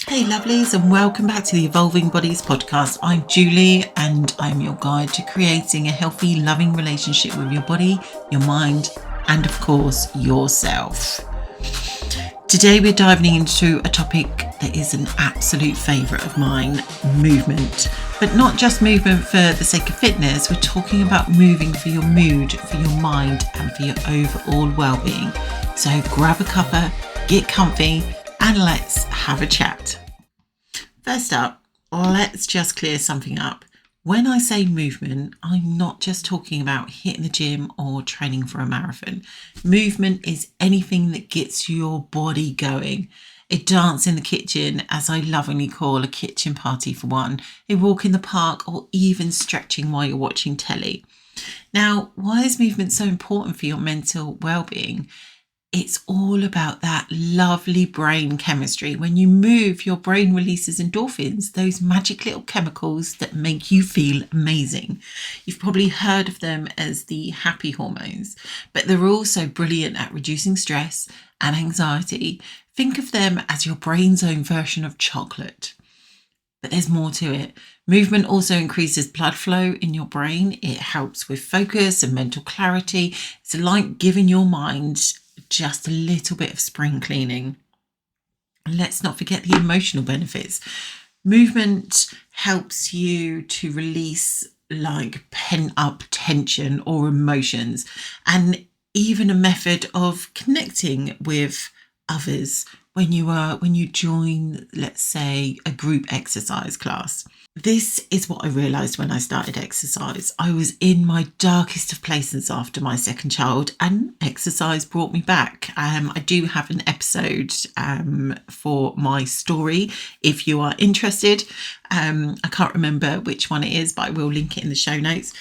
Hey lovelies, and welcome back to the Evolving Bodies podcast. I'm Julie and I'm your guide to creating a healthy, loving relationship with your body, your mind, and of course, yourself. Today we're diving into a topic that is an absolute favourite of mine, movement. But not just movement for the sake of fitness, we're talking about moving for your mood, for your mind, and for your overall well-being. So grab a cuppa, get comfy, and let's have a chat. First up, let's just clear something up. When I say movement, I'm not just talking about hitting the gym or training for a marathon. Movement is anything that gets your body going. A dance in the kitchen, as I lovingly call a kitchen party for one, a walk in the park, or even stretching while you're watching telly. Now, why is movement so important for your mental well-being? It's all about that lovely brain chemistry. When you move, your brain releases endorphins, those magic little chemicals that make you feel amazing. You've probably heard of them as the happy hormones, but they're also brilliant at reducing stress and anxiety. Think of them as your brain's own version of chocolate. But there's more to it. Movement also increases blood flow in your brain. It helps with focus and mental clarity. It's like giving your mind just a little bit of spring cleaning. And let's not forget the emotional benefits. Movement helps you to release like pent up tension or emotions, and even a method of connecting with others when you join, let's say, a group exercise class. This is what I realised when I started exercise. I was in my darkest of places after my second child, and exercise brought me back. I do have an episode for my story if you are interested. I can't remember which one it is, but I will link it in the show notes.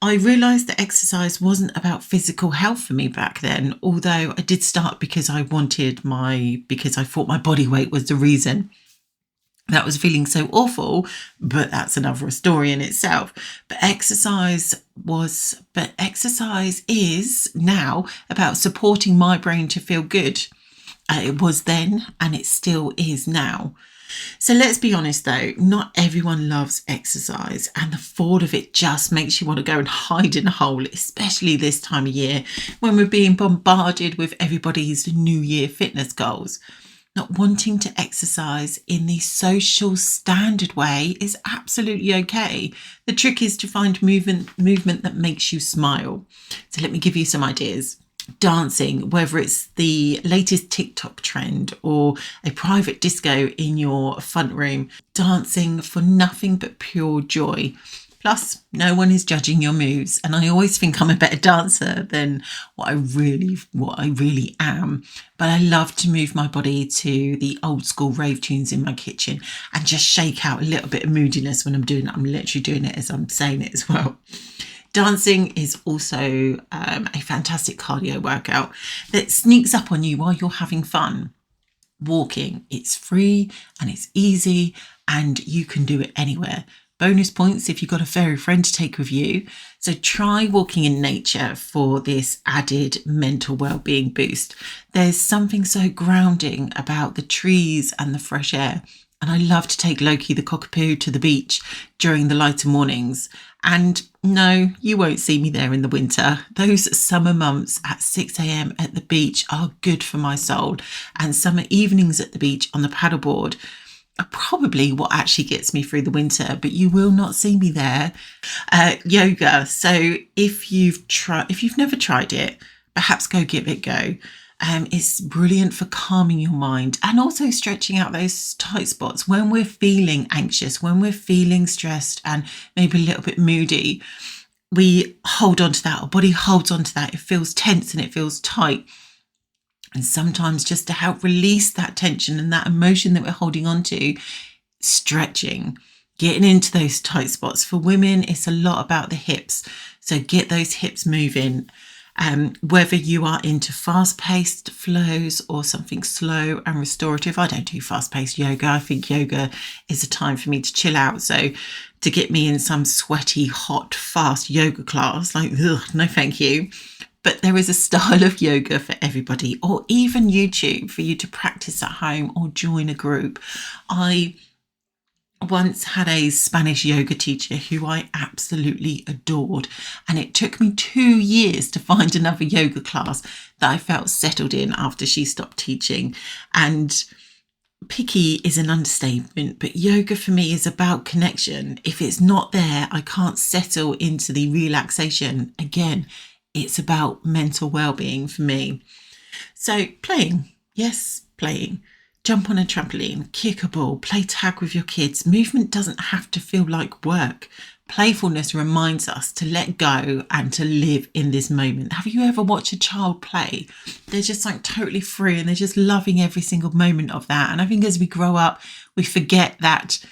I realised that exercise wasn't about physical health for me back then, although I did start because I thought my body weight was the reason that was feeling so awful, but that's another story in itself. But exercise is now about supporting my brain to feel good. It was then, and it still is now. So let's be honest though, not everyone loves exercise, and the thought of it just makes you want to go and hide in a hole, especially this time of year when we're being bombarded with everybody's New Year fitness goals. Not wanting to exercise in the social standard way is absolutely okay. The trick is to find movement that makes you smile. So let me give you some ideas. Dancing, whether it's the latest TikTok trend or a private disco in your front room, dancing for nothing but pure joy. Plus, no one is judging your moves, and I always think I'm a better dancer than what I really am. But I love to move my body to the old school rave tunes in my kitchen and just shake out a little bit of moodiness when I'm doing it. I'm literally doing it as I'm saying it as well. Dancing is also a fantastic cardio workout that sneaks up on you while you're having fun. Walking, it's free and it's easy and you can do it anywhere. Bonus points if you've got a furry friend to take with you. So try walking in nature for this added mental well-being boost. There's something so grounding about the trees and the fresh air. And I love to take Loki the cockapoo to the beach during the lighter mornings. And no, you won't see me there in the winter. Those summer months at 6 a.m. at the beach are good for my soul. And summer evenings at the beach on the paddleboard are probably what actually gets me through the winter, but you will not see me there. Yoga. So if you've never tried it, perhaps go give it a go. It's brilliant for calming your mind and also stretching out those tight spots when we're feeling anxious, when we're feeling stressed and maybe a little bit moody. We hold on to that, our body holds on to that. It feels tense and it feels tight. And sometimes just to help release that tension and that emotion that we're holding on to, stretching, getting into those tight spots. For women, it's a lot about the hips. So get those hips moving. Whether you are into fast-paced flows or something slow and restorative. I don't do fast-paced yoga. I think yoga is a time for me to chill out. So to get me in some sweaty, hot, fast yoga class, like, ugh, no thank you. But there is a style of yoga for everybody, or even YouTube for you to practice at home or join a group. I once had a Spanish yoga teacher who I absolutely adored, and it took me 2 years to find another yoga class that I felt settled in after she stopped teaching. And picky is an understatement, but yoga for me is about connection. If it's not there, I can't settle into the relaxation. Again, it's about mental well-being for me. So playing, yes, playing. Jump on a trampoline, kick a ball, play tag with your kids. Movement doesn't have to feel like work. Playfulness reminds us to let go and to live in this moment. Have you ever watched a child play? They're just like totally free and they're just loving every single moment of that. And I think as we grow up, we forget that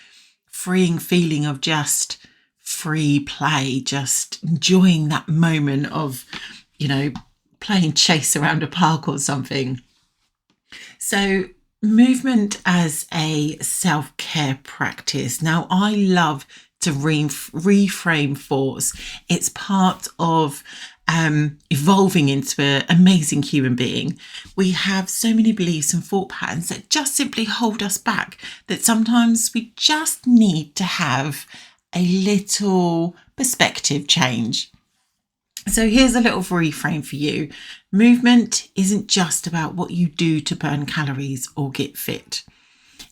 freeing feeling of just free play, just enjoying that moment of, playing chase around a park or something. So movement as a self-care practice. Now, I love to reframe thoughts. It's part of evolving into an amazing human being. We have so many beliefs and thought patterns that just simply hold us back, that sometimes we just need to have a little perspective change. So here's a little reframe for you. Movement isn't just about what you do to burn calories or get fit.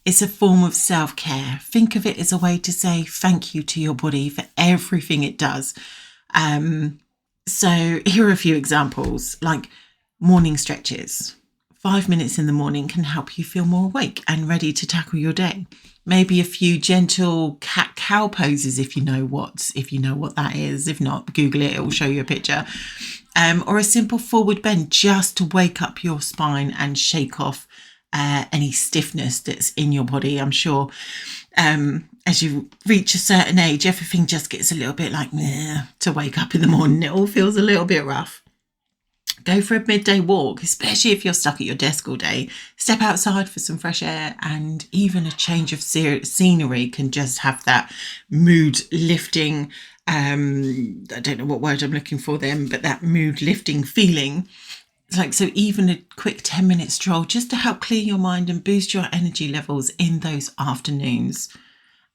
It's a form of self-care. Think of it as a way to say thank you to your body for everything it does. So here are a few examples, like morning stretches. 5 minutes in the morning can help you feel more awake and ready to tackle your day. Maybe a few gentle cat-cow poses if you know what that is. If not, Google it, it will show you a picture. Or a simple forward bend just to wake up your spine and shake off any stiffness that's in your body. I'm sure as you reach a certain age, everything just gets a little bit like to wake up in the morning. It all feels a little bit rough. Go for a midday walk, especially if you're stuck at your desk all day. Step outside for some fresh air, and even a change of scenery can just have that mood lifting, I don't know what word I'm looking for then, but that mood lifting feeling. So even a quick 10-minute stroll just to help clear your mind and boost your energy levels in those afternoons.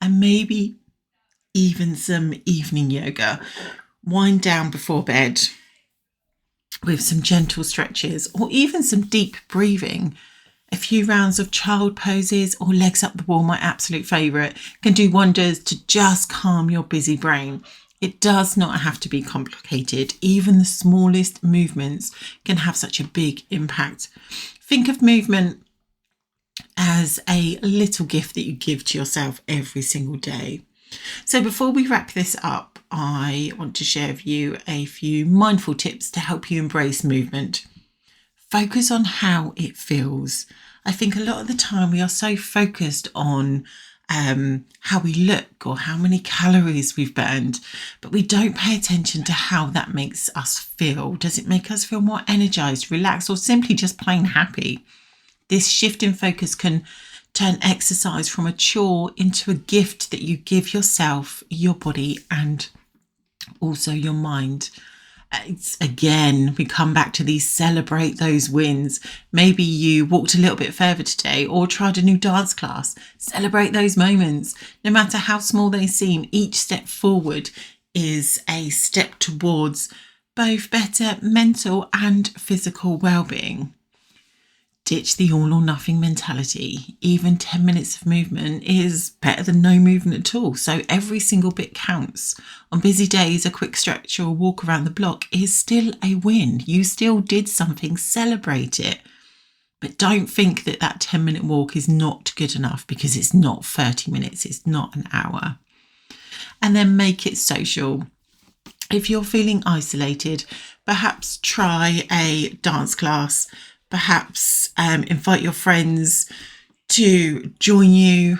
And maybe even some evening yoga. Wind down before bed with some gentle stretches or even some deep breathing. A few rounds of child poses or legs up the wall, my absolute favourite, can do wonders to just calm your busy brain. It does not have to be complicated. Even the smallest movements can have such a big impact. Think of movement as a little gift that you give to yourself every single day. So before we wrap this up, I want to share with you a few mindful tips to help you embrace movement. Focus on how it feels. I think a lot of the time we are so focused on how we look or how many calories we've burned, but we don't pay attention to how that makes us feel. Does it make us feel more energized, relaxed, or simply just plain happy? This shift in focus can turn exercise from a chore into a gift that you give yourself, your body, and also your mind. We come back to these, celebrate those wins. Maybe you walked a little bit further today or tried a new dance class. Celebrate those moments. No matter how small they seem, each step forward is a step towards both better mental and physical well-being. Ditch the all or nothing mentality. Even 10 minutes of movement is better than no movement at all. So every single bit counts. On busy days, a quick stretch or a walk around the block is still a win. You still did something, celebrate it. But don't think that 10-minute walk is not good enough, because it's not 30 minutes, it's not an hour. And then make it social. If you're feeling isolated, perhaps try a dance class. Perhaps invite your friends to join you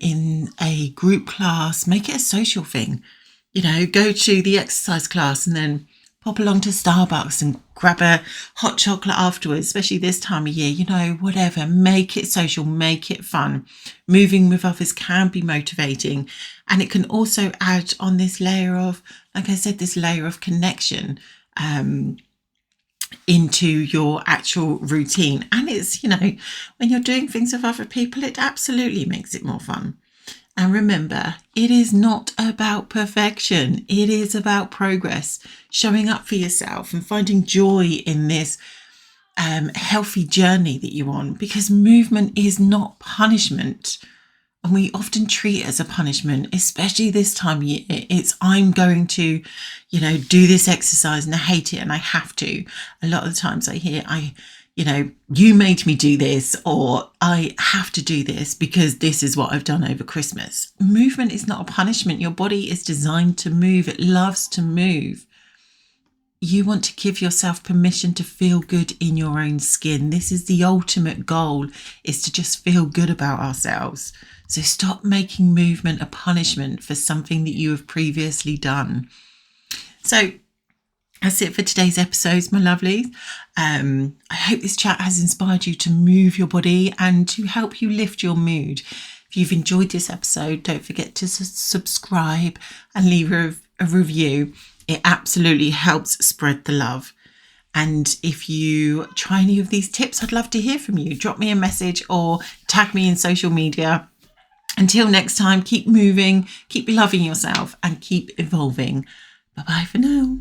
in a group class. Make it a social thing. Go to the exercise class and then pop along to Starbucks and grab a hot chocolate afterwards, especially this time of year. Whatever. Make it social, make it fun. Moving with others can be motivating, and it can also add on this layer of, like I said, this layer of connection. into your actual routine. And it's, when you're doing things with other people, it absolutely makes it more fun. And remember, it is not about perfection. It is about progress, showing up for yourself and finding joy in this healthy journey that you're on, because movement is not punishment. And we often treat it as a punishment, especially this time of year. It's, I'm going to, do this exercise and I hate it and I have to. A lot of the times I hear, you made me do this, or I have to do this because this is what I've done over Christmas. Movement is not a punishment. Your body is designed to move. It loves to move. You want to give yourself permission to feel good in your own skin. This is the ultimate goal, is to just feel good about ourselves. So stop making movement a punishment for something that you have previously done. So that's it for today's episodes, my lovelies. I hope this chat has inspired you to move your body and to help you lift your mood. If you've enjoyed this episode, don't forget to subscribe and leave a review. It absolutely helps spread the love. And if you try any of these tips, I'd love to hear from you. Drop me a message or tag me in social media. Until next time, keep moving, keep loving yourself and keep evolving. Bye-bye for now.